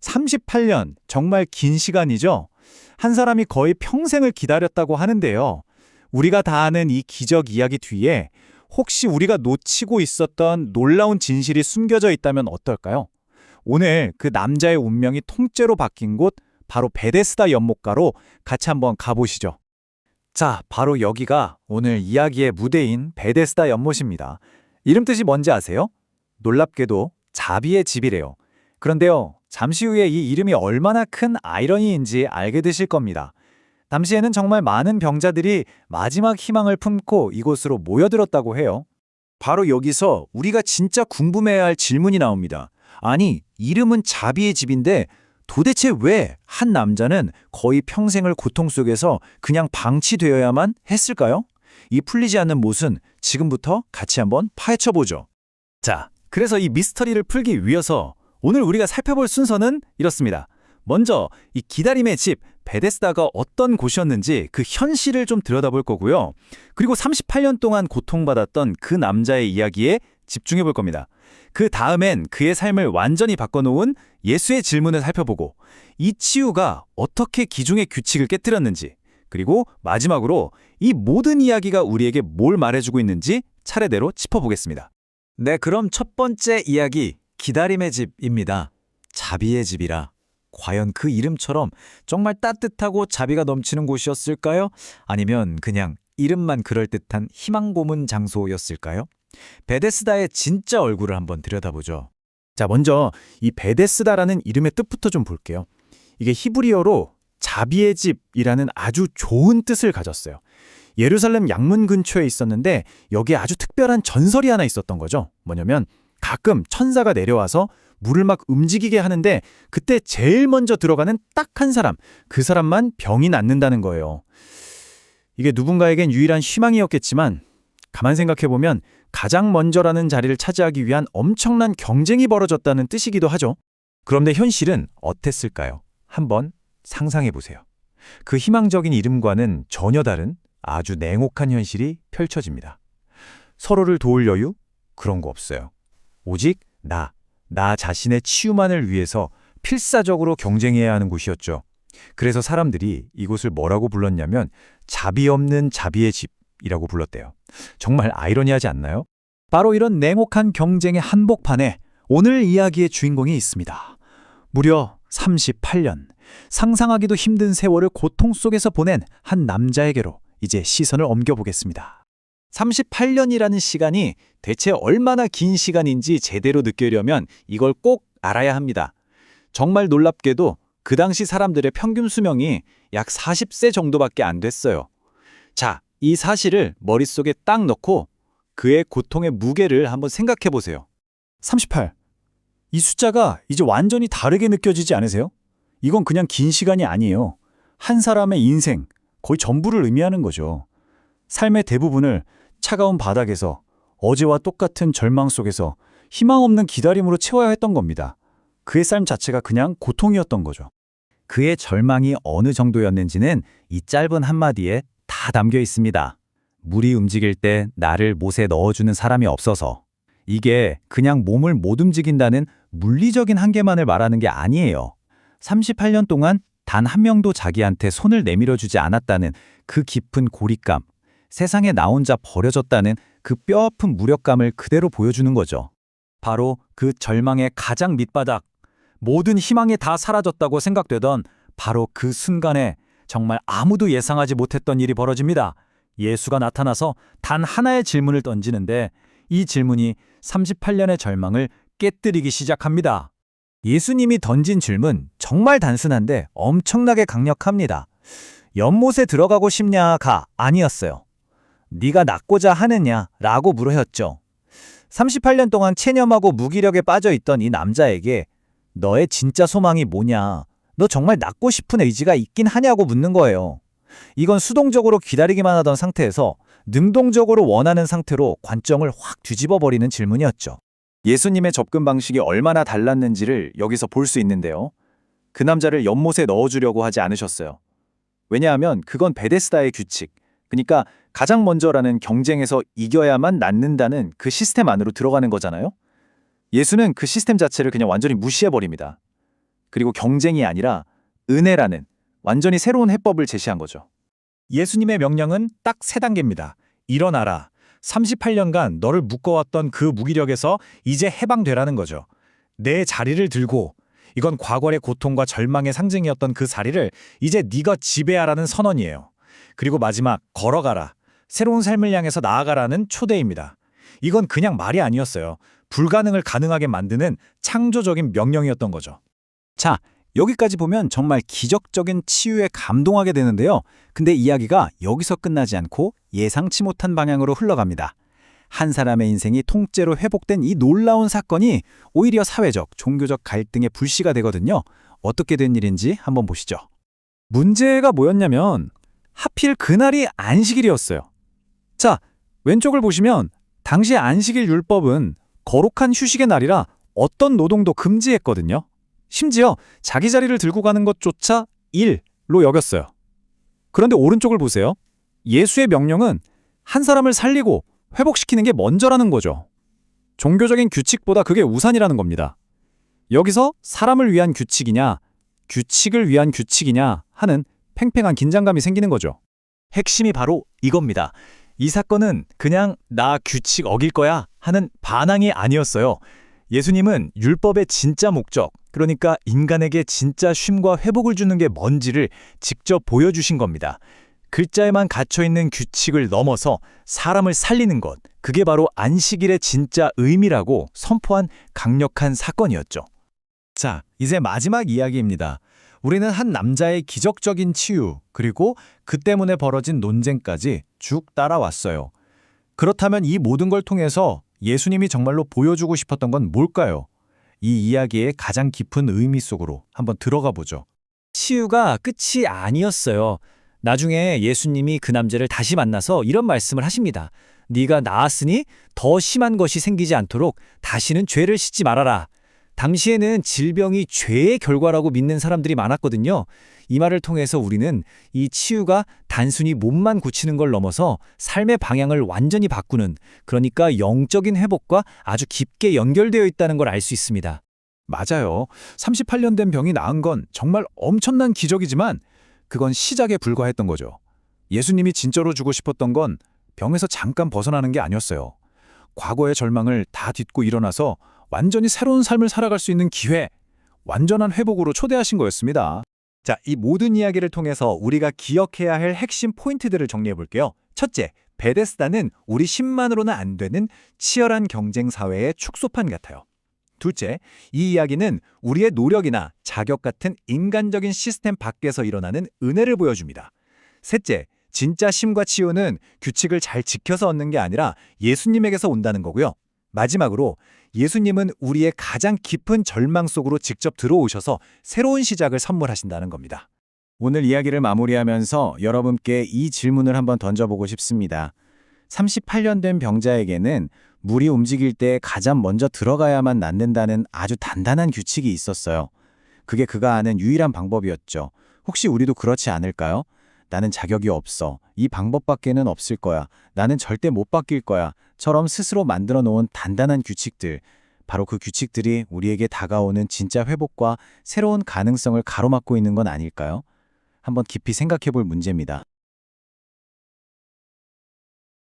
38년, 정말 긴 시간이죠? 한 사람이 거의 평생을 기다렸다고 하는데요. 우리가 다 아는 이 기적 이야기 뒤에 혹시 우리가 놓치고 있었던 놀라운 진실이 숨겨져 있다면 어떨까요? 오늘 그 남자의 운명이 통째로 바뀐 곳, 바로 베데스다 연못가로 같이 한번 가보시죠. 자, 바로 여기가 오늘 이야기의 무대인 베데스다 연못입니다. 이름 뜻이 뭔지 아세요? 놀랍게도 자비의 집이래요. 그런데요, 잠시 후에 이 이름이 얼마나 큰 아이러니인지 알게 되실 겁니다. 당시에는 정말 많은 병자들이 마지막 희망을 품고 이곳으로 모여들었다고 해요. 바로 여기서 우리가 진짜 궁금해야 할 질문이 나옵니다. 아니, 이름은 자비의 집인데 도대체 왜 한 남자는 거의 평생을 고통 속에서 그냥 방치되어야만 했을까요? 이 풀리지 않는 못은 지금부터 같이 한번 파헤쳐보죠. 자, 그래서 이 미스터리를 풀기 위해서 오늘 우리가 살펴볼 순서는 이렇습니다. 먼저 이 기다림의 집 베데스다가 어떤 곳이었는지 그 현실을 좀 들여다볼 거고요. 그리고 38년 동안 고통받았던 그 남자의 이야기에 집중해 볼 겁니다. 그 다음엔 그의 삶을 완전히 바꿔놓은 예수의 질문을 살펴보고 이 치유가 어떻게 기존의 규칙을 깨뜨렸는지, 그리고 마지막으로 이 모든 이야기가 우리에게 뭘 말해주고 있는지 차례대로 짚어보겠습니다. 네, 그럼 첫 번째 이야기, 기다림의 집입니다. 자비의 집이라. 과연 그 이름처럼 정말 따뜻하고 자비가 넘치는 곳이었을까요? 아니면 그냥 이름만 그럴듯한 희망 고문 장소였을까요? 베데스다의 진짜 얼굴을 한번 들여다보죠. 자, 먼저 이 베데스다라는 이름의 뜻부터 좀 볼게요. 이게 히브리어로 자비의 집이라는 아주 좋은 뜻을 가졌어요. 예루살렘 양문 근처에 있었는데 여기에 아주 특별한 전설이 하나 있었던 거죠. 뭐냐면 가끔 천사가 내려와서 물을 막 움직이게 하는데 그때 제일 먼저 들어가는 딱 한 사람, 그 사람만 병이 낫는다는 거예요. 이게 누군가에겐 유일한 희망이었겠지만 가만 생각해보면 가장 먼저라는 자리를 차지하기 위한 엄청난 경쟁이 벌어졌다는 뜻이기도 하죠. 그런데 현실은 어땠을까요? 한번 상상해보세요. 그 희망적인 이름과는 전혀 다른 아주 냉혹한 현실이 펼쳐집니다. 서로를 도울 여유? 그런 거 없어요. 오직 나 자신의 치유만을 위해서 필사적으로 경쟁해야 하는 곳이었죠. 그래서 사람들이 이곳을 뭐라고 불렀냐면 자비 없는 자비의 집이라고 불렀대요. 정말 아이러니하지 않나요? 바로 이런 냉혹한 경쟁의 한복판에 오늘 이야기의 주인공이 있습니다. 무려 38년, 상상하기도 힘든 세월을 고통 속에서 보낸 한 남자에게로 이제 시선을 옮겨보겠습니다. 38년이라는 시간이 대체 얼마나 긴 시간인지 제대로 느끼려면 이걸 꼭 알아야 합니다. 정말 놀랍게도 그 당시 사람들의 평균 수명이 약 40세 정도밖에 안 됐어요. 자, 이 사실을 머릿속에 딱 넣고 그의 고통의 무게를 한번 생각해 보세요. 38. 이 숫자가 이제 완전히 다르게 느껴지지 않으세요? 이건 그냥 긴 시간이 아니에요. 한 사람의 인생, 거의 전부를 의미하는 거죠. 삶의 대부분을 차가운 바닥에서 어제와 똑같은 절망 속에서 희망 없는 기다림으로 채워야 했던 겁니다. 그의 삶 자체가 그냥 고통이었던 거죠. 그의 절망이 어느 정도였는지는 이 짧은 한마디에 다 담겨 있습니다. 물이 움직일 때 나를 못에 넣어주는 사람이 없어서. 이게 그냥 몸을 못 움직인다는 물리적인 한계만을 말하는 게 아니에요. 38년 동안 단 한 명도 자기한테 손을 내밀어주지 않았다는 그 깊은 고립감, 세상에 나 혼자 버려졌다는 그 뼈아픈 무력감을 그대로 보여주는 거죠. 바로 그 절망의 가장 밑바닥, 모든 희망이 다 사라졌다고 생각되던 바로 그 순간에 정말 아무도 예상하지 못했던 일이 벌어집니다. 예수가 나타나서 단 하나의 질문을 던지는데 이 질문이 38년의 절망을 깨뜨리기 시작합니다. 예수님이 던진 질문 정말 단순한데 엄청나게 강력합니다. 연못에 들어가고 싶냐가 아니었어요. 네가 낫고자 하느냐 라고 물으셨죠. 38년 동안 체념하고 무기력에 빠져있던 이 남자에게 너의 진짜 소망이 뭐냐, 너 정말 낫고 싶은 의지가 있긴 하냐고 묻는 거예요. 이건 수동적으로 기다리기만 하던 상태에서 능동적으로 원하는 상태로 관점을 확 뒤집어버리는 질문이었죠. 예수님의 접근 방식이 얼마나 달랐는지를 여기서 볼 수 있는데요. 그 남자를 연못에 넣어주려고 하지 않으셨어요. 왜냐하면 그건 베데스다의 규칙, 그러니까 가장 먼저라는 경쟁에서 이겨야만 낫는다는 그 시스템 안으로 들어가는 거잖아요. 예수는 그 시스템 자체를 그냥 완전히 무시해버립니다. 그리고 경쟁이 아니라 은혜라는 완전히 새로운 해법을 제시한 거죠. 예수님의 명령은 딱 세 단계입니다. 일어나라. 38년간 너를 묶어왔던 그 무기력에서 이제 해방되라는 거죠. 내 자리를 들고, 이건 과거의 고통과 절망의 상징이었던 그 자리를 이제 네가 지배하라는 선언이에요. 그리고 마지막, 걸어가라. 새로운 삶을 향해서 나아가라는 초대입니다. 이건 그냥 말이 아니었어요. 불가능을 가능하게 만드는 창조적인 명령이었던 거죠. 자, 여기까지 보면 정말 기적적인 치유에 감동하게 되는데요. 근데 이야기가 여기서 끝나지 않고 예상치 못한 방향으로 흘러갑니다. 한 사람의 인생이 통째로 회복된 이 놀라운 사건이 오히려 사회적, 종교적 갈등의 불씨가 되거든요. 어떻게 된 일인지 한번 보시죠. 문제가 뭐였냐면 하필 그날이 안식일이었어요. 자, 왼쪽을 보시면 당시 안식일 율법은 거룩한 휴식의 날이라 어떤 노동도 금지했거든요. 심지어 자기 자리를 들고 가는 것조차 일로 여겼어요. 그런데 오른쪽을 보세요. 예수의 명령은 한 사람을 살리고 회복시키는 게 먼저라는 거죠. 종교적인 규칙보다 그게 우선이라는 겁니다. 여기서 사람을 위한 규칙이냐, 규칙을 위한 규칙이냐 하는 팽팽한 긴장감이 생기는 거죠. 핵심이 바로 이겁니다. 이 사건은 그냥 나 규칙 어길 거야 하는 반항이 아니었어요. 예수님은 율법의 진짜 목적, 그러니까 인간에게 진짜 쉼과 회복을 주는 게 뭔지를 직접 보여주신 겁니다. 글자에만 갇혀있는 규칙을 넘어서 사람을 살리는 것, 그게 바로 안식일의 진짜 의미라고 선포한 강력한 사건이었죠. 자, 이제 마지막 이야기입니다. 우리는 한 남자의 기적적인 치유, 그리고 그 때문에 벌어진 논쟁까지 쭉 따라왔어요. 그렇다면 이 모든 걸 통해서 예수님이 정말로 보여주고 싶었던 건 뭘까요? 이 이야기의 가장 깊은 의미 속으로 한번 들어가 보죠. 치유가 끝이 아니었어요. 나중에 예수님이 그 남자를 다시 만나서 이런 말씀을 하십니다. 네가 나았으니 더 심한 것이 생기지 않도록 다시는 죄를 씻지 말아라. 당시에는 질병이 죄의 결과라고 믿는 사람들이 많았거든요. 이 말을 통해서 우리는 이 치유가 단순히 몸만 고치는 걸 넘어서 삶의 방향을 완전히 바꾸는, 그러니까 영적인 회복과 아주 깊게 연결되어 있다는 걸 알 수 있습니다. 맞아요. 38년 된 병이 나은 건 정말 엄청난 기적이지만 그건 시작에 불과했던 거죠. 예수님이 진짜로 주고 싶었던 건 병에서 잠깐 벗어나는 게 아니었어요. 과거의 절망을 다 딛고 일어나서 완전히 새로운 삶을 살아갈 수 있는 기회, 완전한 회복으로 초대하신 거였습니다. 자, 이 모든 이야기를 통해서 우리가 기억해야 할 핵심 포인트들을 정리해 볼게요. 첫째, 베데스다는 우리 힘만으로는 안 되는 치열한 경쟁 사회의 축소판 같아요. 둘째, 이 이야기는 우리의 노력이나 자격 같은 인간적인 시스템 밖에서 일어나는 은혜를 보여줍니다. 셋째, 진짜 쉼과 치유는 규칙을 잘 지켜서 얻는 게 아니라 예수님에게서 온다는 거고요. 마지막으로 예수님은 우리의 가장 깊은 절망 속으로 직접 들어오셔서 새로운 시작을 선물하신다는 겁니다. 오늘 이야기를 마무리하면서 여러분께 이 질문을 한번 던져보고 싶습니다. 38년 된 병자에게는 물이 움직일 때 가장 먼저 들어가야만 낫는다는 아주 단단한 규칙이 있었어요. 그게 그가 아는 유일한 방법이었죠. 혹시 우리도 그렇지 않을까요? 나는 자격이 없어. 이 방법밖에는 없을 거야. 나는 절대 못 바뀔 거야. 처럼 스스로 만들어 놓은 단단한 규칙들. 바로 그 규칙들이 우리에게 다가오는 진짜 회복과 새로운 가능성을 가로막고 있는 건 아닐까요? 한번 깊이 생각해 볼 문제입니다.